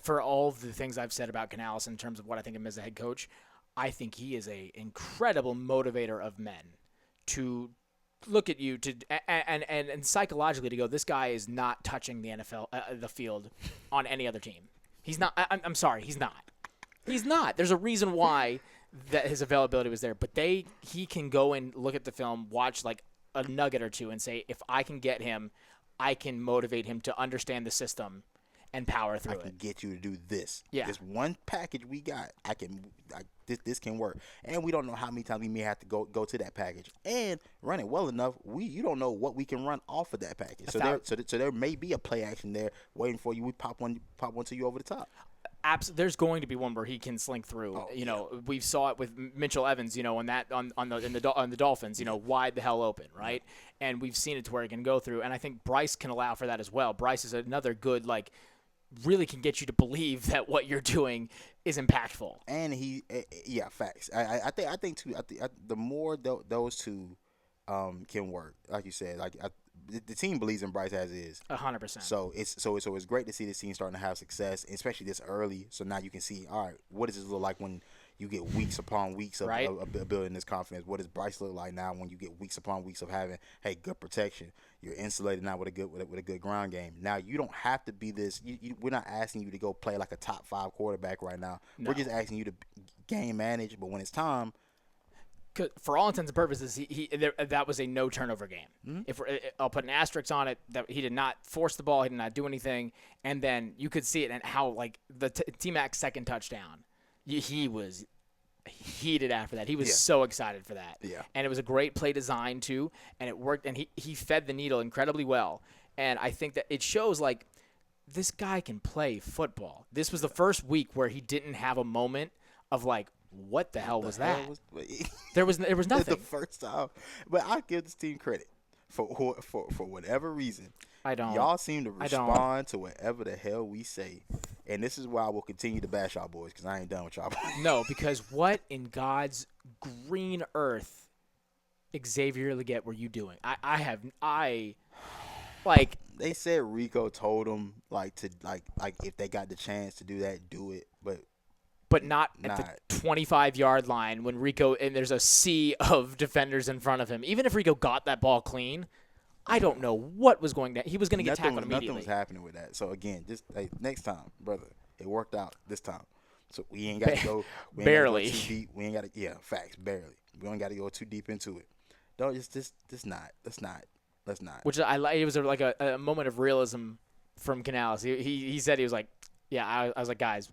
for all of the things I've said about Canales in terms of what I think of him as a head coach, I think he is a incredible motivator of men to look at you and psychologically to go, this guy is not touching the NFL, the field on any other team. He's not. I'm sorry, he's not. He's not. There's a reason why that his availability was there, but he can go and look at the film, watch like a nugget or two, and say, if I can get him, I can motivate him to understand the system and power through it. I can get you to do this. Yeah. This one package we got, this can work. And we don't know how many times we may have to go to that package and run it well enough. You don't know what we can run off of that package. So there may be a play action there waiting for you. We pop one to you over the top. There's going to be one where he can slink through. We saw it with Mitchell Evans, on the Dolphins, wide the hell open, right? Yeah. And we've seen it to where he can go through. And I think Bryce can allow for that as well. Bryce is another good, really can get you to believe that what you're doing is impactful. And facts. I think too. The more those two can work, like you said, the team believes in Bryce as is. 100%. So it's great to see this team starting to have success, especially this early. So now you can see, all right, what does this look like when you get weeks upon weeks of building this confidence? What does Bryce look like now when you get weeks upon weeks of having good protection? You're insulated now with a good ground game. Now you don't have to be this. We're not asking you to go play like a top 5 quarterback right now. No. We're just asking you to game manage. But when it's time. For all intents and purposes, that was a no turnover game. Mm-hmm. I'll put an asterisk on it that he did not force the ball, he did not do anything, and then you could see it and how the T-Mac's second touchdown, he was heated after that. He was so excited for that. Yeah. And it was a great play design too, and it worked. And he fed the needle incredibly well. And I think that it shows this guy can play football. This was the first week where he didn't have a moment of what the hell was that? There was nothing. The first time, but I give this team credit for whatever reason. I don't. Y'all seem to respond to whatever the hell we say, and this is why I will continue to bash y'all boys because I ain't done with y'all boys. No, because what in God's green earth, Xavier Legette, were you doing? They said Rico told them if they got the chance to do that, do it, but not at the 25-yard line when Rico and there's a sea of defenders in front of him. Even if Rico got that ball clean, I don't know what was going to. He was going to get tackled immediately. Nothing was happening with that. So again, just next time, brother, it worked out this time. So we ain't got to go. Barely. Go too deep. We ain't got to. Yeah, facts. Barely. We don't got to go too deep into it. Don't just not. Let's not. Which I like. It was like a moment of realism from Canales. He said he was like, yeah. I was like, guys,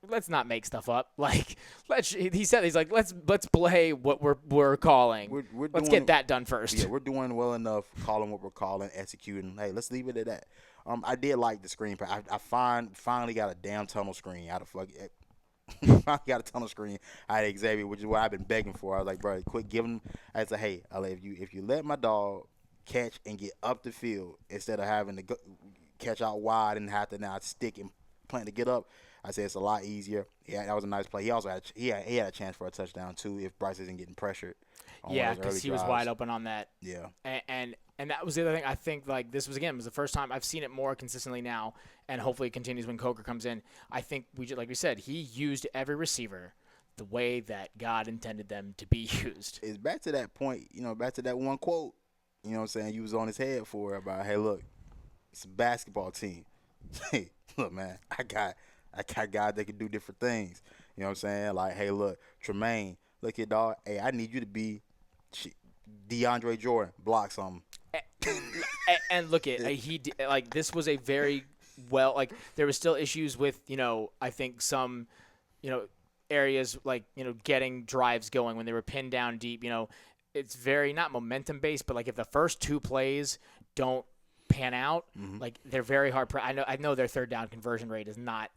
let's not make stuff up. He's like, let's play what we're calling. Let's get that done first. Yeah, we're doing well enough calling what we're calling, executing. Hey, let's leave it at that. I did like the screen. I finally got a damn tunnel screen out of finally got a tunnel screen out of Xavier, which is what I've been begging for. I was like, bro, quit giving him. I said, hey, if you let my dog catch and get up the field instead of having to go, catch out wide and have to now stick and plan to get up, I said it's a lot easier. Yeah, that was a nice play. He also had a chance for a touchdown too if Bryce isn't getting pressured. Yeah, because he was wide open on that. Yeah, and that was the other thing. I think this was the first time I've seen it more consistently now, and hopefully it continues when Coker comes in. I think like we said, he used every receiver the way that God intended them to be used. It's back to that point, back to that one quote. You know what I'm saying? You was on his head for about, hey, look, it's a basketball team. Hey, look, man, I got guys that can do different things. You know what I'm saying? Like, hey, look, Tremaine, look here, dog. Hey, I need you to be DeAndre Jordan. Block something. And look at this was a very there was still issues with I think some areas getting drives going when they were pinned down deep. It's very not momentum based, but if the first 2 plays don't pan out, they're very hard. I know their third down conversion rate is not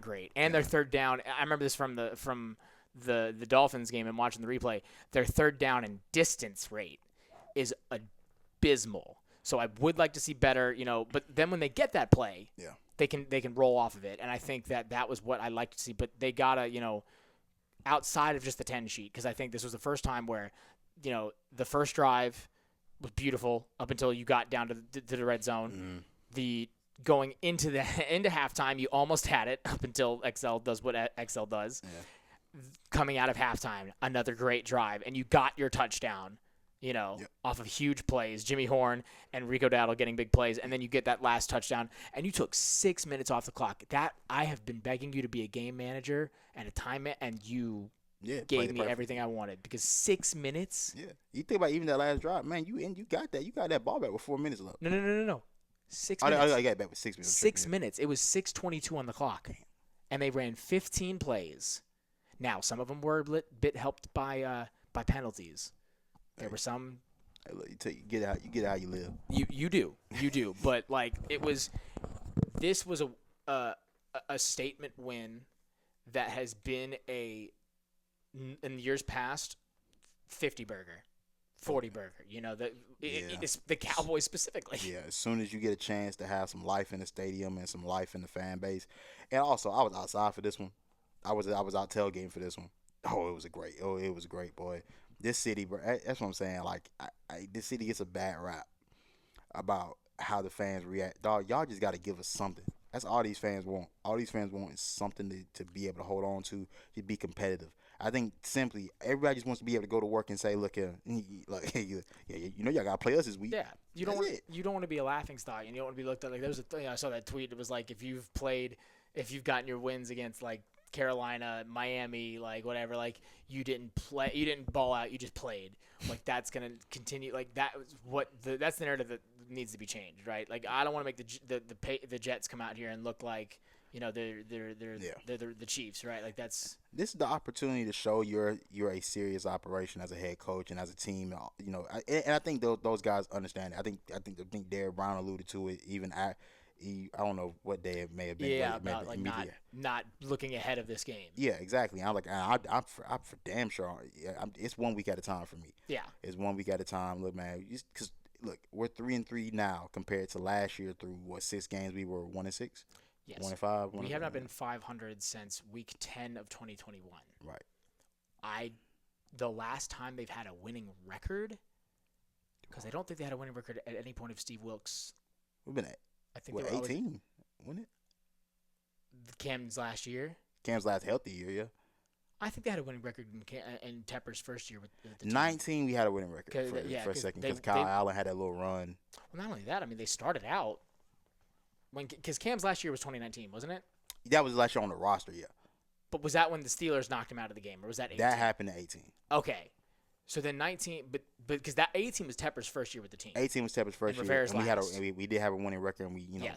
great. And their third down, I remember this from the Dolphins game and watching the replay. Their third down and distance rate is abysmal. So I would like to see better, but then when they get that play, Yeah. they can roll off of it. And I think that was what I like to see. But they got to, outside of just the 10 sheet, because I think this was the first time where, the first drive was beautiful up until you got down to the red zone. Mm-hmm. The going into halftime, you almost had it up until XL does what XL does. Yeah. Coming out of halftime, another great drive, and you got your touchdown. Off of huge plays, Jimmy Horn and Rico Dowdle getting big plays, and then you get that last touchdown, and you took 6 minutes off the clock. That I have been begging you to be a game manager and a time and you gave me everything I wanted, because 6 minutes. Yeah, you think about even that last drive, man. You got that ball back with 4 minutes left. No. 6 minutes. I got it back with 6 minutes. 6 minutes. It was 6:22 on the clock, and they ran 15 plays. Now some of them were a bit helped by penalties. There were some. Hey, look, you get how you live. You do. But this was a statement win that has been in years past 50 burger, 40 burger. It's the Cowboys specifically. Yeah, as soon as you get a chance to have some life in the stadium and some life in the fan base, and also I was outside for this one. I was out tailgating for this one. It was great, boy. This city, bro, that's what I'm saying. This city gets a bad rap about how the fans react. Dog, y'all just got to give us something. That's all these fans want. All these fans want is something to be able to hold on to be competitive. I think simply everybody just wants to be able to go to work and say, look here, y'all got to play us this week. Yeah, you don't want to be a laughing stock, and you don't want to be looked at there was I saw that tweet. It was like if you've gotten your wins against Carolina, Miami, whatever, you didn't ball out, you just played. That's gonna continue. That's the narrative that needs to be changed, right? I don't want to make the Jets come out here and look like they're the Chiefs, right? This is the opportunity to show you're a serious operation as a head coach and as a team. And I think those guys understand it. I think Derek Brown alluded to it even at. I don't know what day it may have been. Yeah, about not looking ahead of this game. Yeah, exactly. I'm for damn sure. Yeah, it's 1 week at a time for me. Yeah, it's 1 week at a time. Look, man, because we're 3-3 now compared to last year. Through 6 games, we were 1-6. Yes, 1-5. We have not been 500 since week 10 of 2021. Right. The last time they've had a winning record, because I don't think they had a winning record at any point of Steve Wilkes. We've been at. I think they were 18, wasn't it? Cam's last year. Cam's last healthy year, yeah. I think they had a winning record in Tepper's first year with the 19. Team. We had a winning record for a second because Kyle Allen had that little run. Well, not only that, they started out because Cam's last year was 2019, wasn't it? That was last year on the roster, yeah. But was that when the Steelers knocked him out of the game, or was that 18? That happened in 18. Okay. So then 19, but because that 18 was Tepper's first year with the team. 18 was Tepper's first year, and we did have a winning record, and we know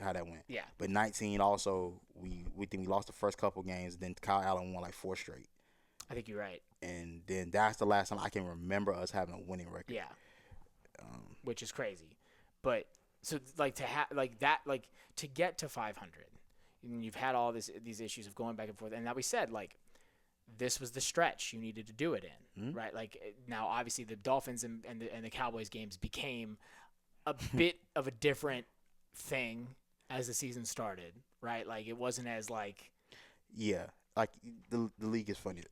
how that went. Yeah. But 19 also, we think we lost the first couple games. Then Kyle Allen won 4 straight. I think you're right. And then that's the last time I can remember us having a winning record. Yeah. Which is crazy, but so to get to 500, and you've had all these issues of going back and forth, and now we said this was the stretch you needed to do it in, right? Now, obviously, the Dolphins and the Cowboys games became a bit of a different thing as the season started, right? It wasn't as Yeah, the league is funny.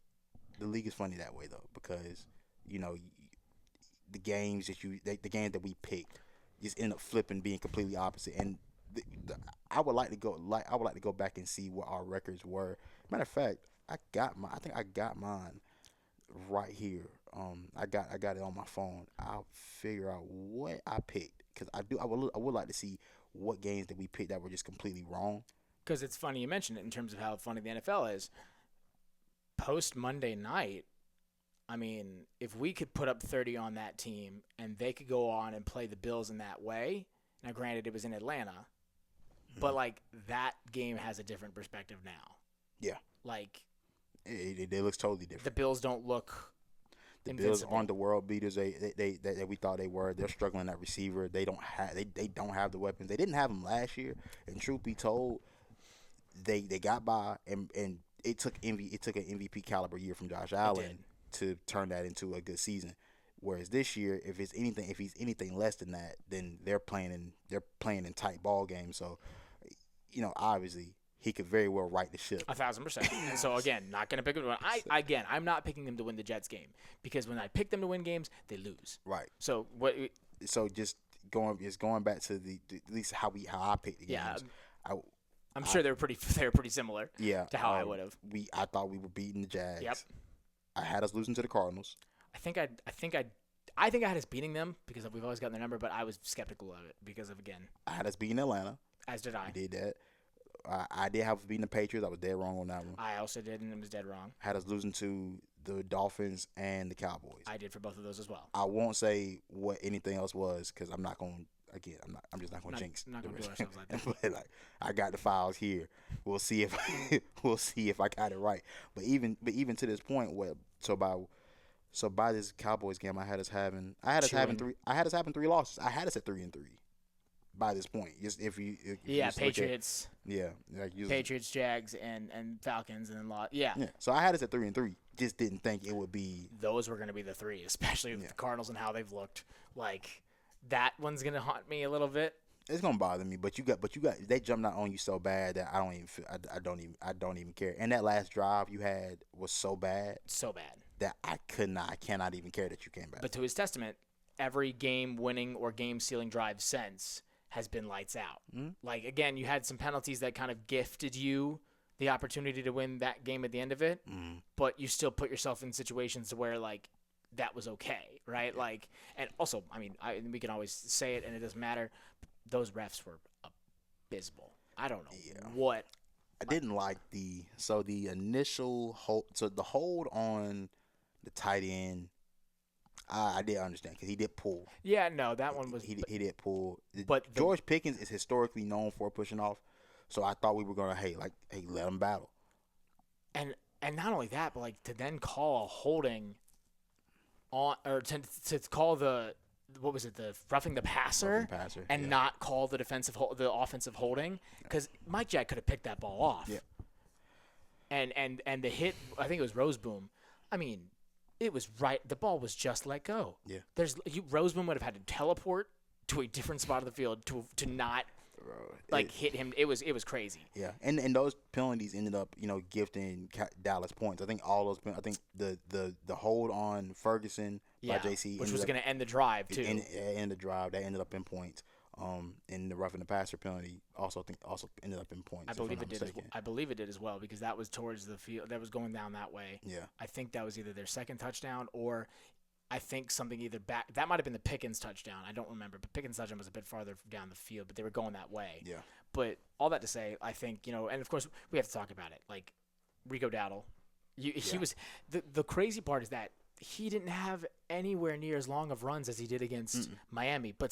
The league is funny that way though, because the games that we picked just end up flipping, being completely opposite. And I would like to go back and see what our records were. Matter of fact, I think I got mine right here. I got it on my phone. I'll figure out what I picked because I would like to see what games that we picked that were just completely wrong. Because it's funny you mentioned it in terms of how funny the NFL is. Post Monday night, if we could put up 30 on that team and they could go on and play the Bills in that way. Now, granted, it was in Atlanta, but that game has a different perspective now. Yeah. It looks totally different. The Bills don't look invincible. Bills aren't the world beaters that we thought they were. They're struggling at receiver. They don't have the weapons. They didn't have them last year. And truth be told, they got by and it took an MVP caliber year from Josh Allen to turn that into a good season. Whereas this year, if he's anything less than that, then they're playing in tight ball games. So, obviously he could very well right the ship. 1,000%. And so again, not going to pick him. I'm not picking them to win the Jets game because when I pick them to win games, they lose. Right. So what? So just going back to at least how I picked the games. Yeah. I'm sure they're pretty similar. Yeah. To how I would have. I thought we were beating the Jags. Yep. I had us losing to the Cardinals. I think I had us beating them because we've always gotten their number, but I was skeptical of it because of again. I had us beating Atlanta. As did I. We did that. I did have us beating the Patriots. I was dead wrong on that one. I also did, and it was dead wrong. Had us losing to the Dolphins and the Cowboys. I did for both of those as well. I won't say what anything else was because I'm not going. Again, I'm just not going to jinx. Not going to do ourselves like that. But like, I got the files here. We'll see if I got it right. But even to this point, so by this Cowboys game, I had us having 3 losses. I had us at 3-3 by this point. Just if you Patriots. Patriots, Jags, and Falcons, and then lost. Yeah. So I had us at 3-3. Just didn't think it would be. Those were going to be the 3, especially with the Cardinals and how they've looked. Like that one's going to haunt me a little bit. It's gonna bother me, but you got they jumped out on you so bad that I don't even care. And that last drive you had was so bad that I cannot even care that you came back. But to his testament, every game-winning or game-sealing drive since has been lights out. Mm-hmm. Like again, you had some penalties that kind of gifted you the opportunity to win that game at the end of it, but you still put yourself in situations to where like that was okay, right? Yeah. Like, and also, I mean, we can always say it, and it doesn't matter. Those refs were abysmal. I don't know what. I didn't like the initial hold. So the hold on the tight end, I did understand because he did pull. Yeah, no, that one was. He did pull. But George Pickens is historically known for pushing off, so I thought we were gonna let him battle. And not only that, but like to then call a holding on or to call the. What was it? The roughing the passer, and not call the offensive holding because Mike Jack could have picked that ball off. Yeah. And the hit, I think it was Roseboom. I mean, it was right. The ball was just let go. Yeah. Roseboom would have had to teleport to a different spot of the field to not hit him. It was crazy. Yeah. And those penalties ended up gifting Dallas points. I think all those. I think the hold on Ferguson. By JC, which was going to end the drive too. End the drive that ended up in points. And the roughing the passer penalty also ended up in points. I believe it did as well because that was towards the field. That was going down that way. Yeah. I think that was either their second touchdown or I think something either back. That might have been the Pickens touchdown. I don't remember, but Pickens touchdown was a bit farther down the field, but they were going that way. Yeah. But all that to say, I think and of course we have to talk about it. Like Rico Dowdle, he was the crazy part is that. He didn't have anywhere near as long of runs as he did against Miami, but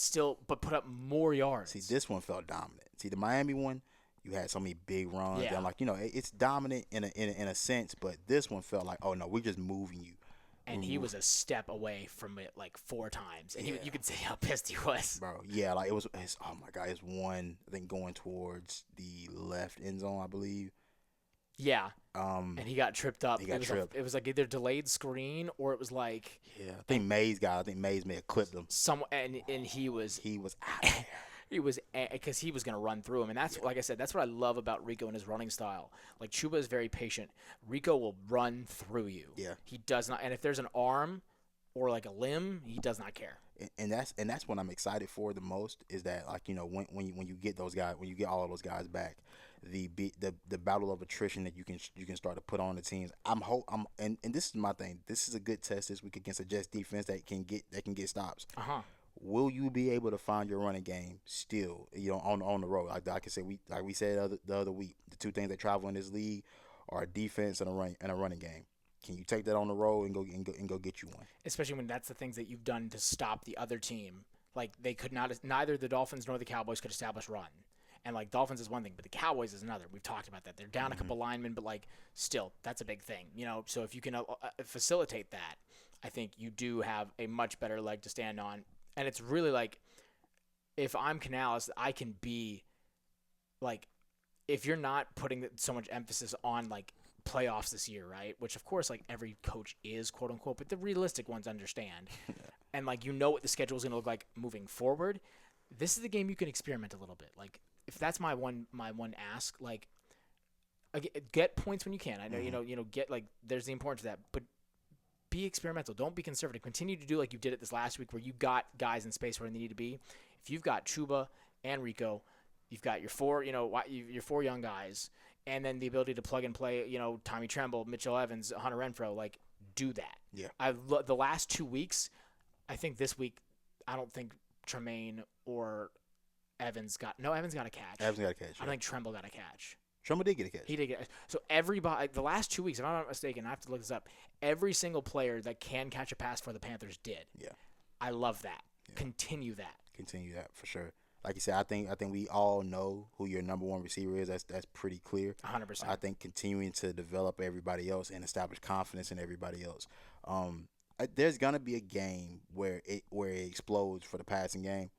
put up more yards. See, this one felt dominant. See, the Miami one, you had so many big runs. Yeah. And it's dominant in a sense, but this one felt like, oh no, we're just moving you. And he was a step away from it like 4 times, and you could see how pissed he was. Bro, yeah, like it's oh my God, it's one I think going towards the left end zone, I believe. Yeah. And he got tripped up. It was like either delayed screen or it was like. Yeah, I think Mays may have clipped him. And he was out there. He was because he was going to run through him, and that's like I said, that's what I love about Rico and his running style. Like Chuba is very patient. Rico will run through you. Yeah, he does not. And if there's an arm or like a limb, he does not care. And that's what I'm excited for the most is that like when you get those guys, when you get all of those guys back. The battle of attrition that you can start to put on the teams. And this is my thing. This is a good test this week against a Jets defense that can get stops. Will you be able to find your running game still? On the road. Like I said, we said the other week, the 2 things that travel in this league are defense and a running game. Can you take that on the road and go get you one? Especially when that's the things that you've done to stop the other team. Like they could not. Neither the Dolphins nor the Cowboys could establish run. And, like, Dolphins is one thing, but the Cowboys is another. We've talked about that. They're down a couple linemen, but, like, still, that's a big thing. So if you can facilitate that, I think you do have a much better leg to stand on. And it's really, like, if I'm Canales, I can be, like, if you're not putting so much emphasis on, like, playoffs this year, right, which, of course, like, every coach is, quote-unquote, but the realistic ones understand. and like what the schedule is going to look like moving forward, this is the game you can experiment a little bit. Like if that's my one ask, like get points when you can. I know get like there's the importance of that, but be experimental. Don't be conservative. Continue to do like you did it this last week, where you got guys in space where they need to be. If you've got Chuba and Rico, you've got your four young guys, and then the ability to plug and play. Tommy Tremble, Mitchell Evans, Hunter Renfrow. Like do that. Yeah. The last 2 weeks, I think this week, I don't think Tremaine or Evans got a catch. Evans got a catch. I think Tremble got a catch. Tremble did get a catch. He did get. So everybody, the last 2 weeks, if I'm not mistaken, I have to look this up. Every single player that can catch a pass for the Panthers did. Yeah. I love that. Yeah. Continue that for sure. Like you said, I think we all know who your number one receiver is. That's pretty clear. 100%. I think continuing to develop everybody else and establish confidence in everybody else. There's gonna be a game where it explodes for the passing game.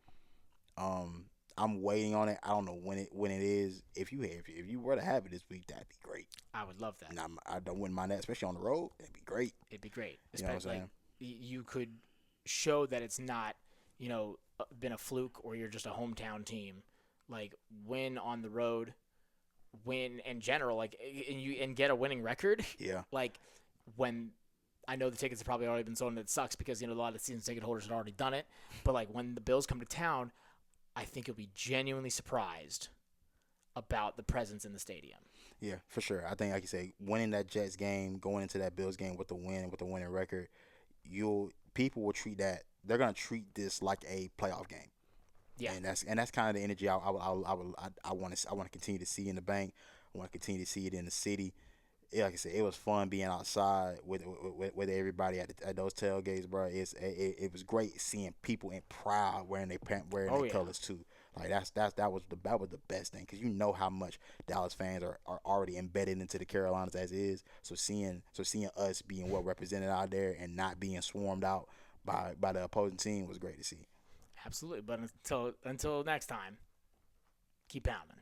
I'm waiting on it. I don't know when it is. If you were to have it this week, that'd be great. I would love that. And I wouldn't mind that, especially on the road. That'd be great. It'd be great. You know what I'm saying? You could show that it's not been a fluke or you're just a hometown team. Like win on the road, win in general, like and get a winning record. Yeah. Like when I know the tickets have probably already been sold and it sucks because a lot of the season ticket holders had already done it. But like when the Bills come to town, I think you'll be genuinely surprised about the presence in the stadium. Yeah, for sure. I think, like you say, winning that Jets game, going into that Bills game with a winning record, people will treat that. They're gonna treat this like a playoff game. Yeah, and that's kind of the energy I want to continue to see in the bank. I want to continue to see it in the city. Like I said, it was fun being outside with everybody at those tailgates, bro. It was great seeing people in pride wearing their colors too. Like that was the best thing, because you know how much Dallas fans are already embedded into the Carolinas as is. So seeing us being well represented out there and not being swarmed out by the opposing team was great to see. Absolutely, but until next time, keep pounding.